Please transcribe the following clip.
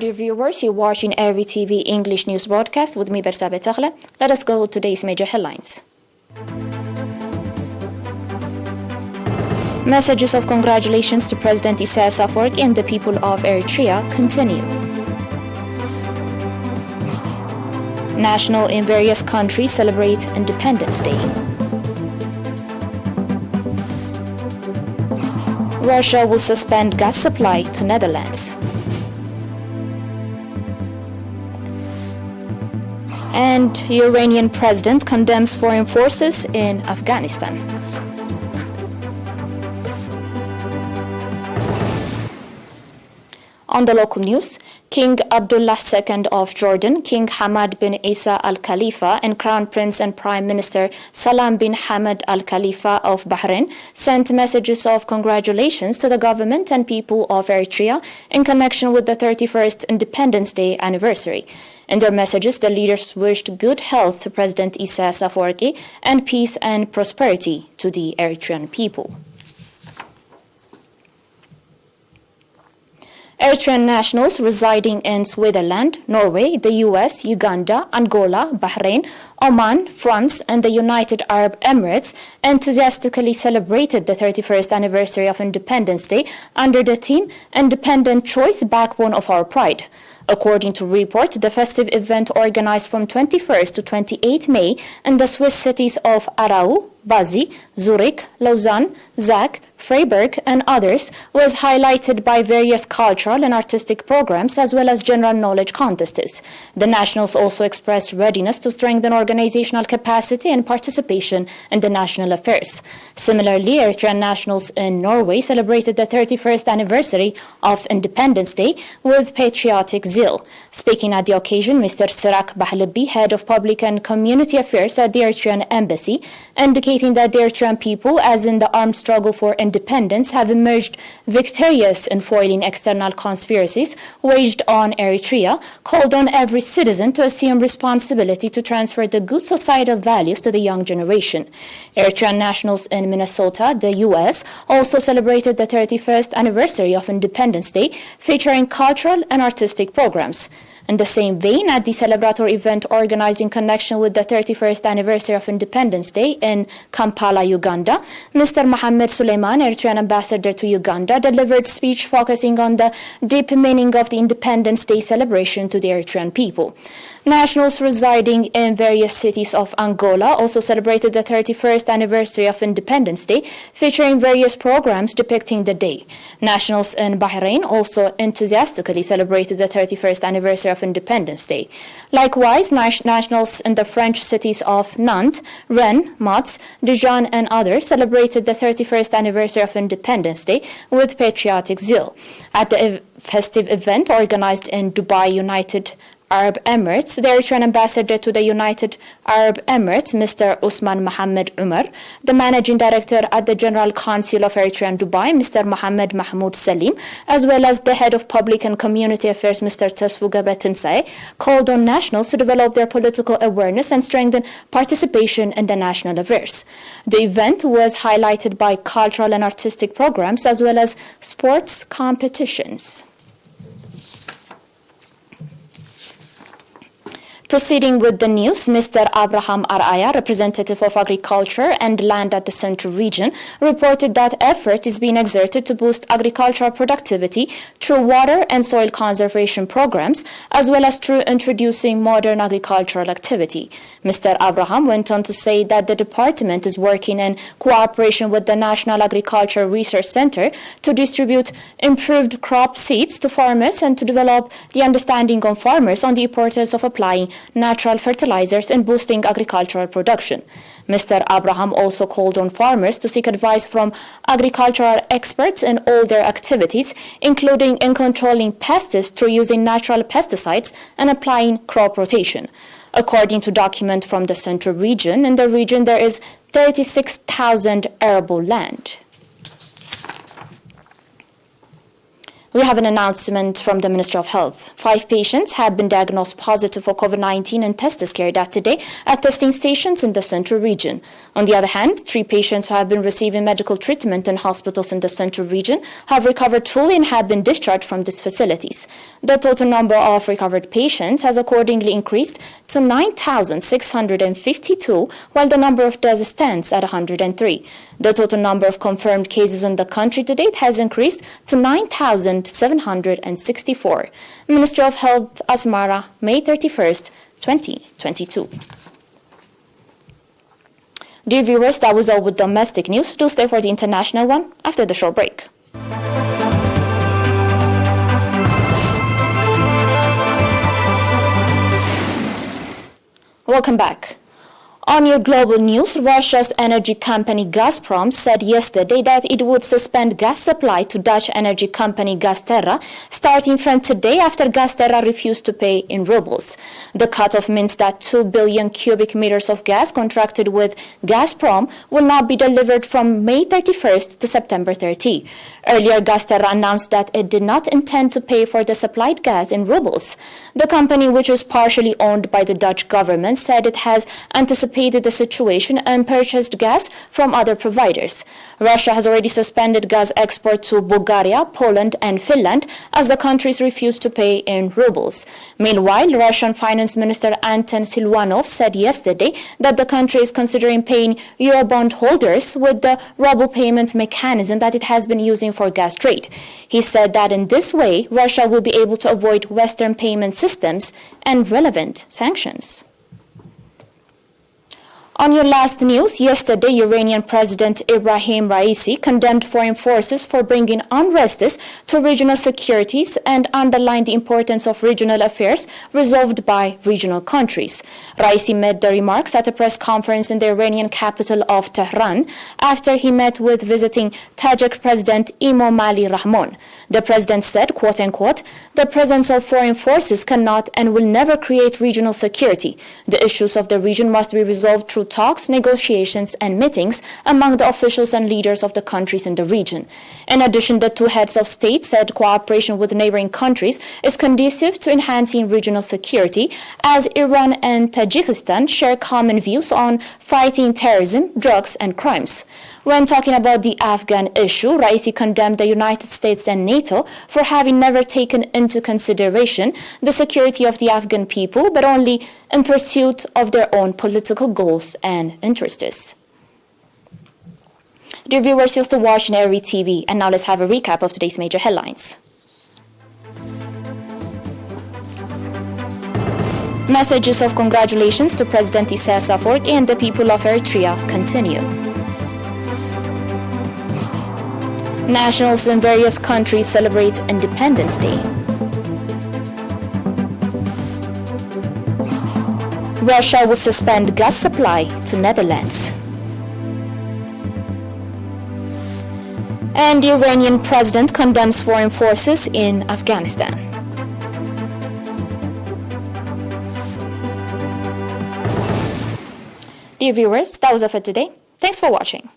dear viewers, you're watching ERi-TV English news broadcast with me, Bersabet Aghla. Let us go to today's major headlines. Messages of congratulations to President Isaias Afwerki and the people of Eritrea continue. National in various countries celebrate Independence Day. Russia will suspend gas supply to Netherlands. And Iranian president condemns foreign forces in Afghanistan. On the local news, King Abdullah II of Jordan, King Hamad bin Isa Al Khalifa, and Crown Prince and Prime Minister Salam bin Hamad Al Khalifa of Bahrain sent messages of congratulations to the government and people of Eritrea in connection with the 31st Independence Day anniversary. In their messages, the leaders wished good health to President Isaias Afwerki and peace and prosperity to the Eritrean people. Eritrean nationals residing in Switzerland, Norway, the US, Uganda, Angola, Bahrain, Oman, France, and the United Arab Emirates enthusiastically celebrated the 31st anniversary of Independence Day under the theme Independent Choice, Backbone of Our Pride. According to report, the festive event organized from 21st to 28 May in the Swiss cities of Aarau, Basel, Zurich, Lausanne, Zag, Freiburg, and others was highlighted by various cultural and artistic programs as well as general knowledge contests. The nationals also expressed readiness to strengthen organizational capacity and participation in the national affairs. Similarly, Eritrean nationals in Norway celebrated the 31st anniversary of Independence Day with patriotic zeal. Speaking at the occasion, Mr. Sirak Bahlebi, head of public and community affairs at the Eritrean embassy, indicating that the Eritrean people, as in the armed struggle for independence, have emerged victorious in foiling external conspiracies waged on Eritrea, called on every citizen to assume responsibility to transfer the good societal values to the young generation. Eritrean nationals in Minnesota, the U.S., also celebrated the 31st anniversary of Independence Day, featuring cultural and artistic programs. In the same vein, at the celebratory event organized in connection with the 31st anniversary of Independence Day in Kampala, Uganda, Mr. Mohammed Suleiman, Eritrean ambassador to Uganda, delivered speech focusing on the deep meaning of the Independence Day celebration to the Eritrean people. Nationals residing in various cities of Angola also celebrated the 31st anniversary of Independence Day, featuring various programs depicting the day. Nationals in Bahrain also enthusiastically celebrated the 31st anniversary of Independence Day. Likewise, nationals in the French cities of Nantes, Rennes, Metz, Dijon, and others celebrated the 31st anniversary of Independence Day with patriotic zeal. At the festive event organized in Dubai, United Arab Emirates, the Eritrean ambassador to the United Arab Emirates, Mr. Usman Mohammed Umar, the managing director at the General Council of Eritrea and Dubai, Mr. Mohammed Mahmoud Salim, as well as the head of public and community affairs, Mr. Tasfu Gabretinsay, called on nationals to develop their political awareness and strengthen participation in the national affairs. The event was highlighted by cultural and artistic programs as well as sports competitions. Proceeding with the news, Mr. Abraham Araya, representative of agriculture and land at the Central Region, reported that effort is being exerted to boost agricultural productivity through water and soil conservation programs, as well as through introducing modern agricultural activity. Mr. Abraham went on to say that the department is working in cooperation with the National Agriculture Research Center to distribute improved crop seeds to farmers and to develop the understanding of farmers on the importance of applying natural fertilizers and boosting agricultural production. Mr. Abraham also called on farmers to seek advice from agricultural experts in all their activities, including in controlling pests through using natural pesticides and applying crop rotation. According to document from the Central Region, in the region there is 36,000 arable land. We have an announcement from the Ministry of Health. 5 patients have been diagnosed positive for COVID-19 and tests is carried out today at testing stations in the central region. On the other hand, 3 patients who have been receiving medical treatment in hospitals in the central region have recovered fully and have been discharged from these facilities. The total number of recovered patients has accordingly increased to 9,652, while the number of deaths stands at 103. The total number of confirmed cases in the country to date has increased to 9,764. Ministry of Health, Asmara, May 31st, 2022. Dear viewers, that was all with domestic news. Do stay for the international one after the short break. Welcome back. On your global news, Russia's energy company Gazprom said yesterday that it would suspend gas supply to Dutch energy company Gazterra starting from today after Gazterra refused to pay in rubles. The cutoff means that 2 billion cubic meters of gas contracted with Gazprom will not be delivered from May 31st to September 30. Earlier, Gazterra announced that it did not intend to pay for the supplied gas in rubles. The company, which is partially owned by the Dutch government, said it has anticipated the situation and purchased gas from other providers. Russia has already suspended gas export to Bulgaria, Poland and Finland as the countries refuse to pay in rubles. Meanwhile, Russian Finance Minister Anton Silvanov said yesterday that the country is considering paying Eurobond holders with the ruble payment mechanism that it has been using for gas trade. He said that in this way, Russia will be able to avoid Western payment systems and relevant sanctions. On your last news, yesterday, Iranian President Ibrahim Raisi condemned foreign forces for bringing unrest to regional securities and underlined the importance of regional affairs resolved by regional countries. Raisi made the remarks at a press conference in the Iranian capital of Tehran after he met with visiting Tajik President Emomali Rahmon. The president said, quote-unquote, "The presence of foreign forces cannot and will never create regional security. The issues of the region must be resolved through talks, negotiations, and meetings among the officials and leaders of the countries in the region." In addition, the 2 heads of state said cooperation with neighboring countries is conducive to enhancing regional security, as Iran and Tajikistan share common views on fighting terrorism, drugs, and crimes. When talking about the Afghan issue, Raisi condemned the United States and NATO for having never taken into consideration the security of the Afghan people, but only in pursuit of their own political goals and interests. Dear viewers, you're still watching ERi-TV, and now let's have a recap of today's major headlines. Messages of congratulations to President Isaias Afwerki and the people of Eritrea continue. Nationals in various countries celebrate Independence Day. Russia will suspend gas supply to Netherlands. And the Iranian president condemns foreign forces in Afghanistan. Dear viewers, that was it for today. Thanks for watching.